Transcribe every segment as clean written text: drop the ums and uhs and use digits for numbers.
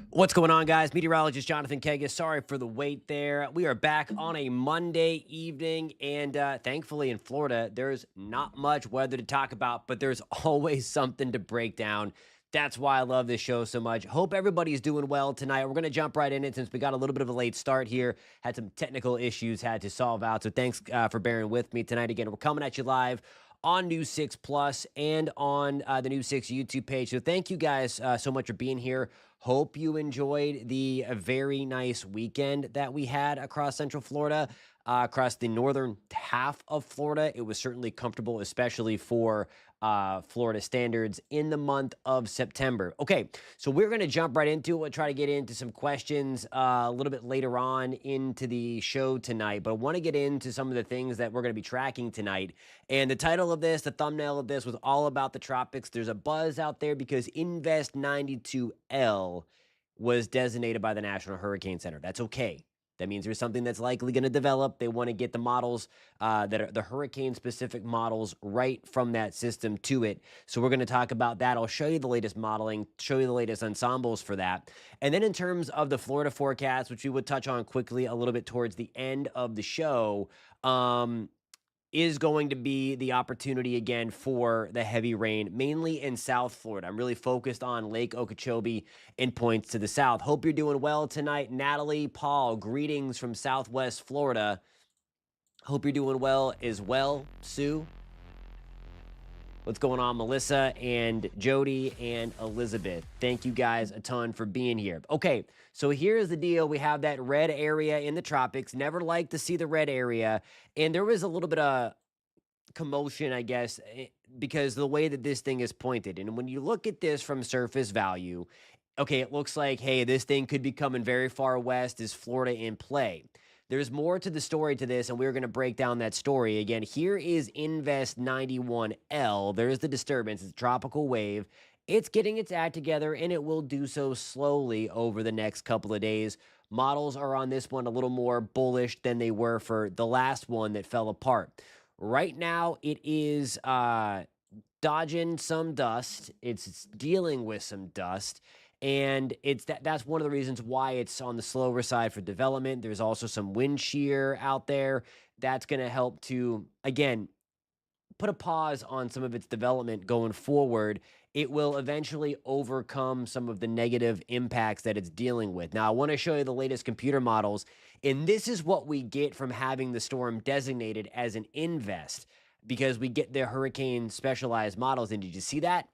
What's going on, guys? Meteorologist Jonathan Kegges. Sorry for the wait there. We are back on a Monday evening, and thankfully in Florida, there's not much weather to talk about, but there's always something to break down. That's why I love this show so much. Hope everybody's doing well tonight. We're going to jump right in it since we got a little bit of a late start here. Had some technical issues had to solve out. So thanks for bearing with me tonight. Again, we're coming at you live on News 6 Plus and on the News 6 YouTube page. So thank you guys so much for being here. Hope you enjoyed the very nice weekend that we had across Central Florida, across the northern half of Florida. It was certainly comfortable, especially for Florida standards in the month of September. Okay, so we're going to jump right into it. We'll try to get into some questions a little bit later on into the show tonight, but I want to get into some of the things that we're going to be tracking tonight. And the title of this, the thumbnail of this was all about the tropics. There's a buzz out there because Invest 92L was designated by the National Hurricane Center. That's okay. That means there's something that's likely going to develop. They want to get the models that are the hurricane specific models right from that system to it. So we're going to talk about that. I'll show you the latest modeling, show you the latest ensembles for that. And then in terms of the Florida forecast, which we would touch on quickly a little bit towards the end of the show, is going to be the opportunity again for the heavy rain, mainly in South Florida. I'm really focused on Lake Okeechobee and points to the south. Hope you're doing well tonight. Natalie, Paul, greetings from Southwest Florida. Hope you're doing well as well. Sue, what's going on? Melissa and Jody and Elizabeth. Thank you guys a ton for being here. Okay, so here's the deal. We have that red area in the tropics. Never like to see the red area. And there was a little bit of commotion, I guess, because the way that this thing is pointed. And when you look at this from surface value, okay, it looks like, hey, this thing could be coming very far west. Is Florida in play? There's more to the story to this, and we're going to break down that story. Again, here is Invest 91L. There's the disturbance. It's a tropical wave. It's getting its act together, and it will do so slowly over the next couple of days. Models are on this one a little more bullish than they were for the last one that fell apart. Right now, it is dodging some dust. It's dealing with some dust. And that's one of the reasons why it's on the slower side for development. There's also some wind shear out there that's going to help to, again, put a pause on some of its development going forward. It will eventually overcome some of the negative impacts that it's dealing with. Now, I want to show you the latest computer models, and this is what we get from having the storm designated as an invest because we get the hurricane specialized models. And did you see that?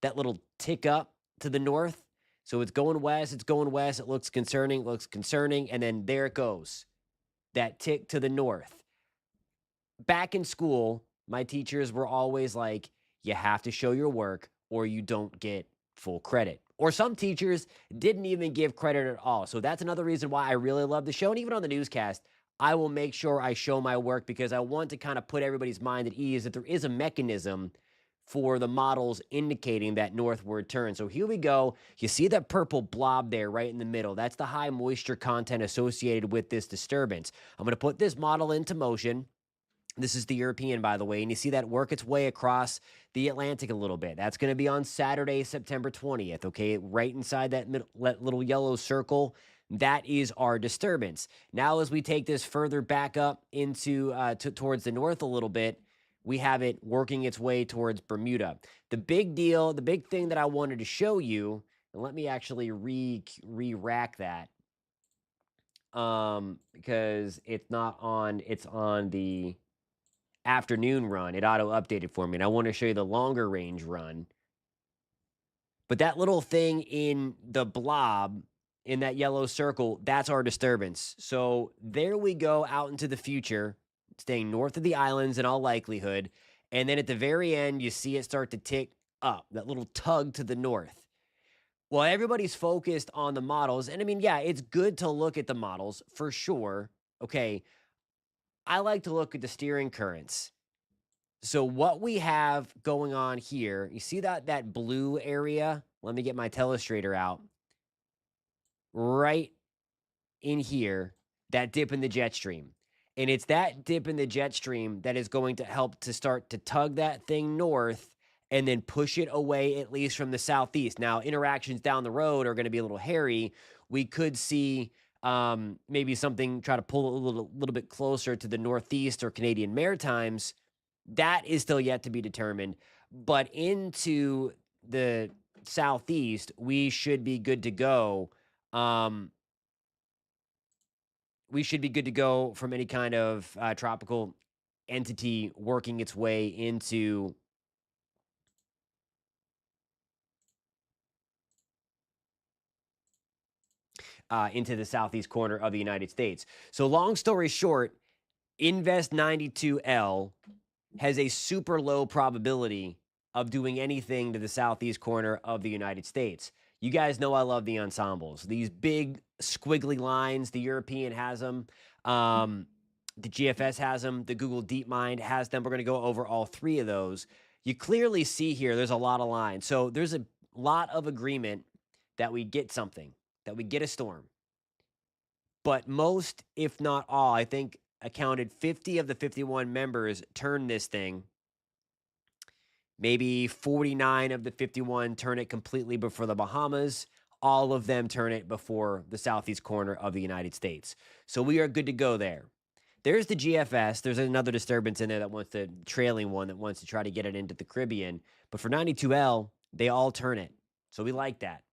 That little tick up to the north? So it's going west, it's going west. It looks concerning, and then there it goes. That tick to the north. Back in school, my teachers were always like, you have to show your work or you don't get full credit. Or some teachers didn't even give credit at all. So that's another reason why I really love the show. And even on the newscast, I will make sure I show my work because I want to kind of put everybody's mind at ease that there is a mechanism for the models indicating that northward turn. So here we go. You see that purple blob there right in the middle. That's the high moisture content associated with this disturbance. I'm going to put this model into motion. This is the European, by the way, and you see that work its way across the Atlantic a little bit. That's going to be on Saturday, September 20th, okay? Right inside that little yellow circle, that is our disturbance. Now, as we take this further back up into towards the north a little bit, we have it working its way towards Bermuda. The big deal, the big thing that I wanted to show you, and let me actually re-rack that because it's on the afternoon run. It auto updated for me, and I want to show you the longer range run. But that little thing in the blob in that yellow circle, that's our disturbance. So there we go out into the future, staying north of the islands in all likelihood. And then at the very end, you see it start to tick up, that little tug to the north. Well, everybody's focused on the models. And I mean, yeah, it's good to look at the models for sure. Okay. I like to look at the steering currents. So what we have going on here, you see that blue area? Let me get my telestrator out. Right in here, that dip in the jet stream. And it's that dip in the jet stream that is going to help to start to tug that thing north and then push it away at least from the southeast. Now, interactions down the road are going to be a little hairy. We could see maybe something try to pull a little bit closer to the northeast or Canadian Maritimes. That is still yet to be determined. But into the southeast, we should be good to go. We should be good to go from any kind of tropical entity working its way into the southeast corner of the United States. So, long story short, Invest 92L has a super low probability of doing anything to the southeast corner of the United States. You guys know I love the ensembles. These big squiggly lines, the European has them, the GFS has them, the Google DeepMind has them. We're going to go over all three of those. You clearly see here there's a lot of lines. So there's a lot of agreement that we get something, that we get a storm. But most, if not all, I think accounted 50 of the 51 members turned this thing. Maybe 49 of the 51 turn it completely before the Bahamas. All of them turn it before the southeast corner of the United States. So we are good to go there. There's the GFS. There's another disturbance in there that wants the trailing one that wants to try to get it into the Caribbean. But for 92L, they all turn it. So we like that.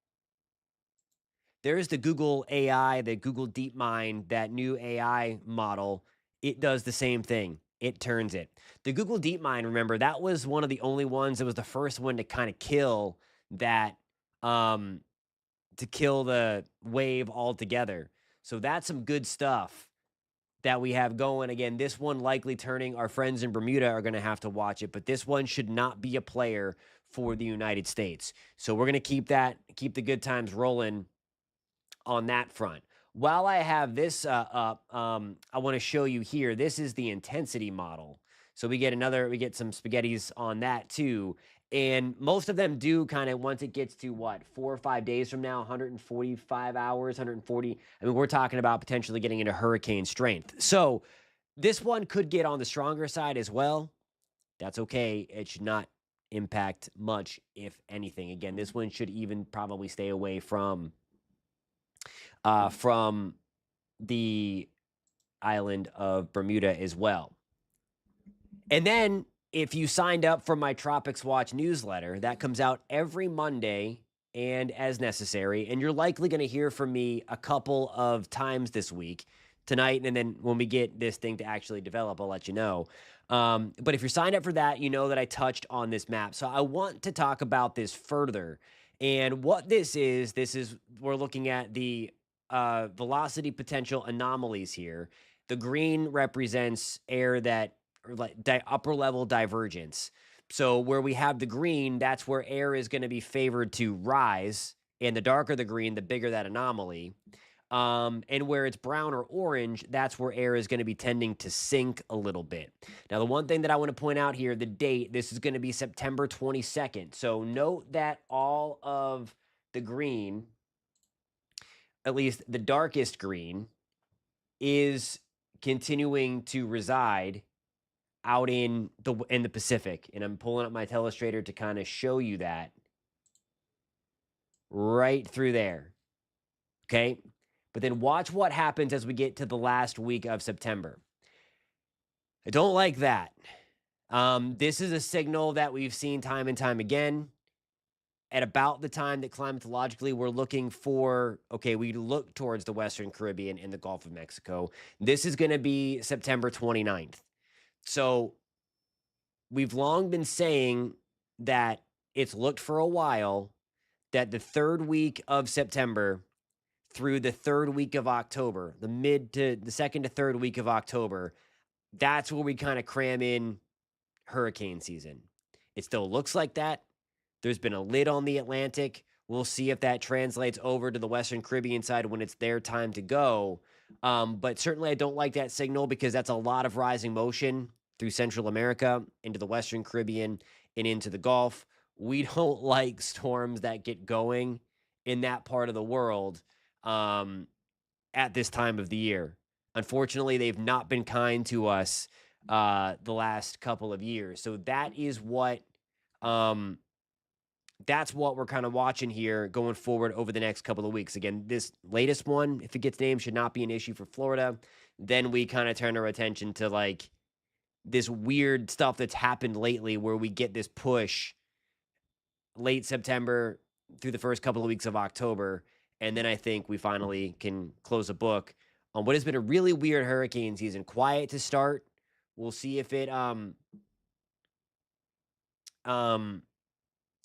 There's the Google AI, the Google DeepMind, that new AI model. It does the same thing. It turns it. The Google DeepMind, remember, that was one of the only ones that was the first one to kind of kill that, to kill the wave altogether. So that's some good stuff that we have going. Again, this one likely turning. Our friends in Bermuda are going to have to watch it, but this one should not be a player for the United States. So we're going to keep the good times rolling on that front. While I have this up, I want to show you here. This is the intensity model. So we get some spaghettis on that too. And most of them do kind of, once it gets to what, 4 or 5 days from now, 145 hours, 140. I mean, we're talking about potentially getting into hurricane strength. So this one could get on the stronger side as well. That's okay. It should not impact much, if anything. Again, this one should even probably stay away from the island of Bermuda as well. And then if you signed up for my Tropics Watch newsletter, that comes out every Monday and as necessary. And you're likely going to hear from me a couple of times this week, tonight. And then when we get this thing to actually develop, I'll let you know. But if you're signed up for that, you know that I touched on this map. So I want to talk about this further. And what this is, we're looking at the velocity potential anomalies here. The green represents air that, or like upper level divergence. So where we have the green, that's where air is going to be favored to rise. And the darker the green, the bigger that anomaly. And where it's brown or orange, that's where air is going to be tending to sink a little bit. Now, the one thing that I want to point out here, the date, this is going to be September 22nd. So note that all of the green, at least the darkest green, is continuing to reside out in the Pacific. And I'm pulling up my telestrator to kind of show you that right through there. Okay? But then watch what happens as we get to the last week of September. I don't like that. This is a signal that we've seen time and time again. At about the time that climatologically we're looking for, okay, we look towards the Western Caribbean and the Gulf of Mexico. This is going to be September 29th. So we've long been saying that it's looked for a while that the third week of September through the third week of October, the second to third week of October, that's where we kind of cram in hurricane season. It still looks like that. There's been a lid on the Atlantic. We'll see if that translates over to the Western Caribbean side when it's their time to go. But certainly I don't like that signal because that's a lot of rising motion through Central America into the Western Caribbean and into the Gulf. We don't like storms that get going in that part of the world at this time of the year. Unfortunately, they've not been kind to us the last couple of years. So that is what Um, that's what we're kind of watching here going forward over the next couple of weeks. Again, this latest one, if it gets named, should not be an issue for Florida. Then we kind of turn our attention to like this weird stuff that's happened lately where we get this push late September through the first couple of weeks of October. And then I think we finally can close a book on what has been a really weird hurricane season. Quiet to start. We'll see if it um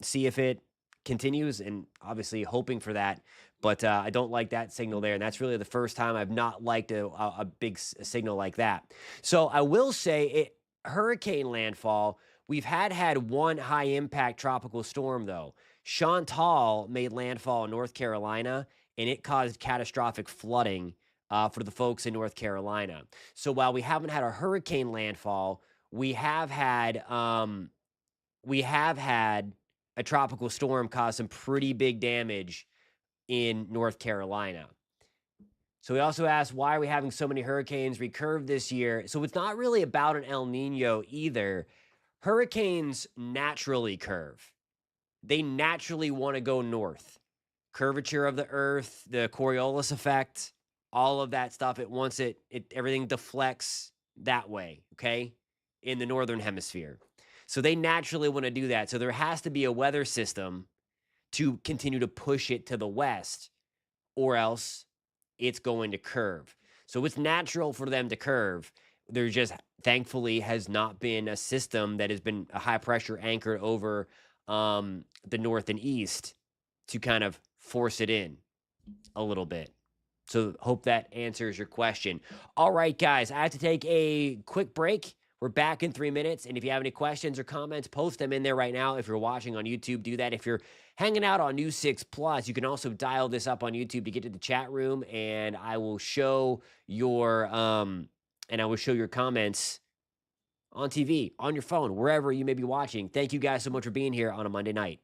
see if it continues, and obviously hoping for that. But I don't like that signal there, and that's really the first time I've not liked a big signal like that. So I will say, hurricane landfall. We've had one high impact tropical storm though. Chantal made landfall in North Carolina, and it caused catastrophic flooding for the folks in North Carolina. So while we haven't had a hurricane landfall, we have had a tropical storm cause some pretty big damage in North Carolina. So we also asked, why are we having so many hurricanes recurve this year? So it's not really about an El Nino either. Hurricanes naturally curve. They naturally want to go north. Curvature of the earth, the Coriolis effect, all of that stuff, everything deflects that way, okay, in the northern hemisphere. So they naturally want to do that. So there has to be a weather system to continue to push it to the west, or else it's going to curve. So it's natural for them to curve. There just, thankfully, has not been a system that has been a high pressure anchored over the north and east to kind of force it in a little bit. So hope that answers your question. All right, guys, I have to take a quick break. We're back in 3 minutes, and if you have any questions or comments, post them in there right now. If you're watching on YouTube, do that. If you're hanging out on News 6 Plus, you can also dial this up on YouTube to get to the chat room, and I will show your comments on TV, on your phone, wherever you may be watching. Thank you guys so much for being here on a Monday night.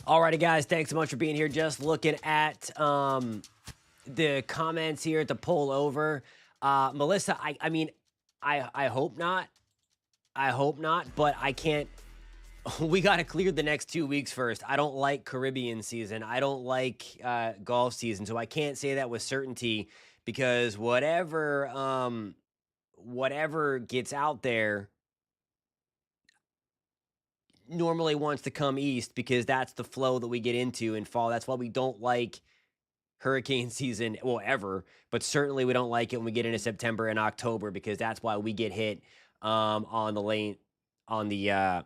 Alrighty, guys, thanks so much for being here. Just looking at the comments here at the poll over. Melissa, I mean, I hope not. I hope not, but I can't. We got to clear the next 2 weeks first. I don't like Caribbean season. I don't like golf season, so I can't say that with certainty because whatever gets out there normally wants to come east because that's the flow that we get into in fall. That's why we don't like hurricane season, well, ever, but certainly we don't like it when we get into September and October because that's why we get hit on the late on the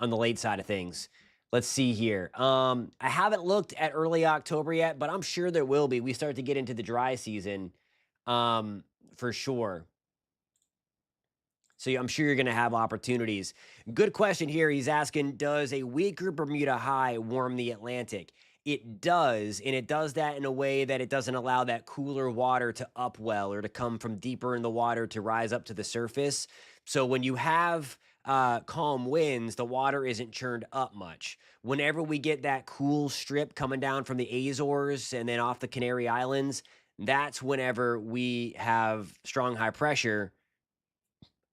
late side of things. Let's see here. I haven't looked at early October yet, but I'm sure there will be. We start to get into the dry season for sure. So I'm sure you're going to have opportunities. Good question here. He's asking, does a weaker Bermuda high warm the Atlantic? It does, and it does that in a way that it doesn't allow that cooler water to upwell or to come from deeper in the water to rise up to the surface. So when you have calm winds, the water isn't churned up much. Whenever we get that cool strip coming down from the Azores and then off the Canary Islands, that's whenever we have strong high pressure,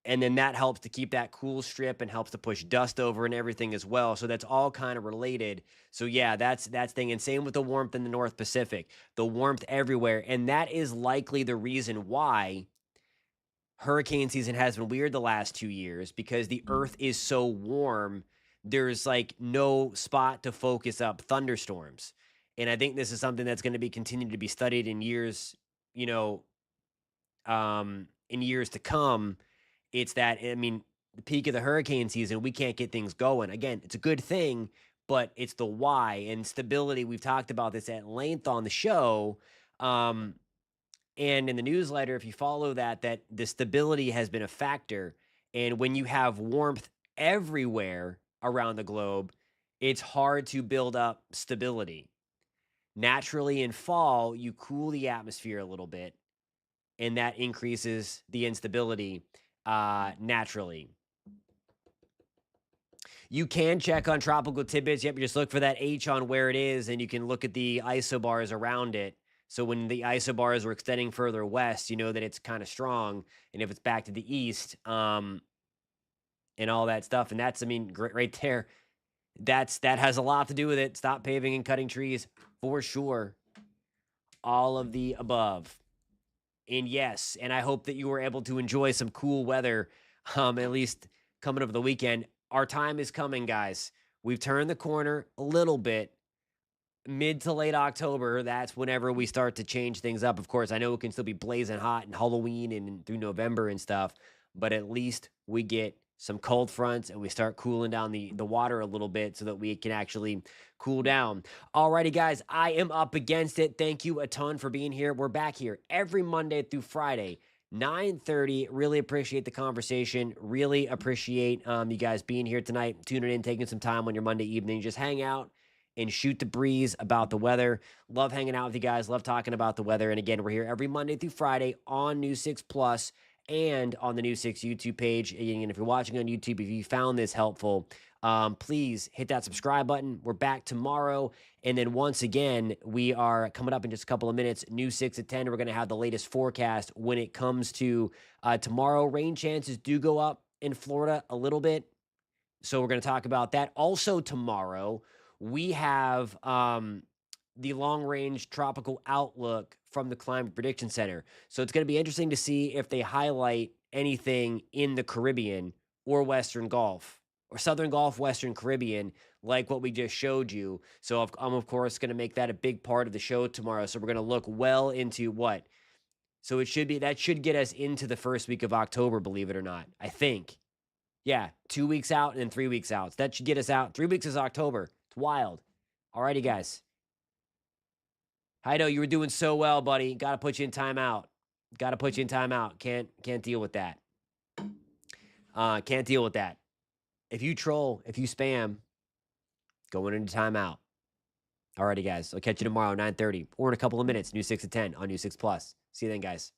and then that helps to keep that cool strip and helps to push dust over and everything as well. So that's all kind of related. So yeah, that's thing. And same with the warmth in the North Pacific, the warmth everywhere. And that is likely the reason why hurricane season has been weird the last 2 years, because the earth is so warm. There's like no spot to focus up thunderstorms. And I think this is something that's going to be continued to be studied in years, in years to come. It's that, I mean, the peak of the hurricane season, we can't get things going. Again, it's a good thing, but it's the why and stability. We've talked about this at length on the show. And in the newsletter, if you follow that the stability has been a factor. And when you have warmth everywhere around the globe, it's hard to build up stability. Naturally, in fall, you cool the atmosphere a little bit, and that increases the instability naturally. You can check on tropical tidbits. Yep, you just look for that H on where it is, and you can look at the isobars around it. So when the isobars were extending further west, you know that it's kind of strong. And if it's back to the east, and all that stuff, and that's, I mean, right there, that has a lot to do with it. Stop paving and cutting trees for sure. All of the above. And yes, and I hope that you were able to enjoy some cool weather, at least coming over the weekend. Our time is coming, guys. We've turned the corner a little bit. Mid to late October, that's whenever we start to change things up. Of course, I know it can still be blazing hot and Halloween and through November and stuff, but at least we get some cold fronts and we start cooling down the water a little bit so that we can actually cool down. Alrighty, guys, I am up against it. Thank you a ton for being here. We're back here every Monday through Friday, 9:30. Really appreciate the conversation. Really appreciate you guys being here tonight, tuning in, taking some time on your Monday evening. Just hang out and shoot the breeze about the weather. Love hanging out with you guys. Love talking about the weather. And again, we're here every Monday through Friday on News 6 Plus and on the News 6 YouTube page. And if you're watching on YouTube, if you found this helpful, please hit that subscribe button. We're back tomorrow. And then once again, we are coming up in just a couple of minutes, News 6 at 10. We're going to have the latest forecast when it comes to tomorrow. Rain chances do go up in Florida a little bit. So we're going to talk about that. Also tomorrow, we have the long-range tropical outlook from the Climate Prediction Center. So it's going to be interesting to see if they highlight anything in the Caribbean or Western Gulf or Southern Gulf, Western Caribbean, like what we just showed you. So I'm, of course, going to make that a big part of the show tomorrow. So we're going to look well into what? So that should get us into the first week of October, believe it or not, I think. Yeah, 2 weeks out and then 3 weeks out. So that should get us out. 3 weeks is October. It's wild. Alrighty, guys. I know you were doing so well, buddy. Got to put you in timeout. Got to put you in timeout. Can't deal with that. Can't deal with that. If you troll, if you spam, going into timeout. Alrighty, guys. I'll catch you tomorrow, 9:30, or in a couple of minutes, News 6 at 10 on News 6 Plus. See you then, guys.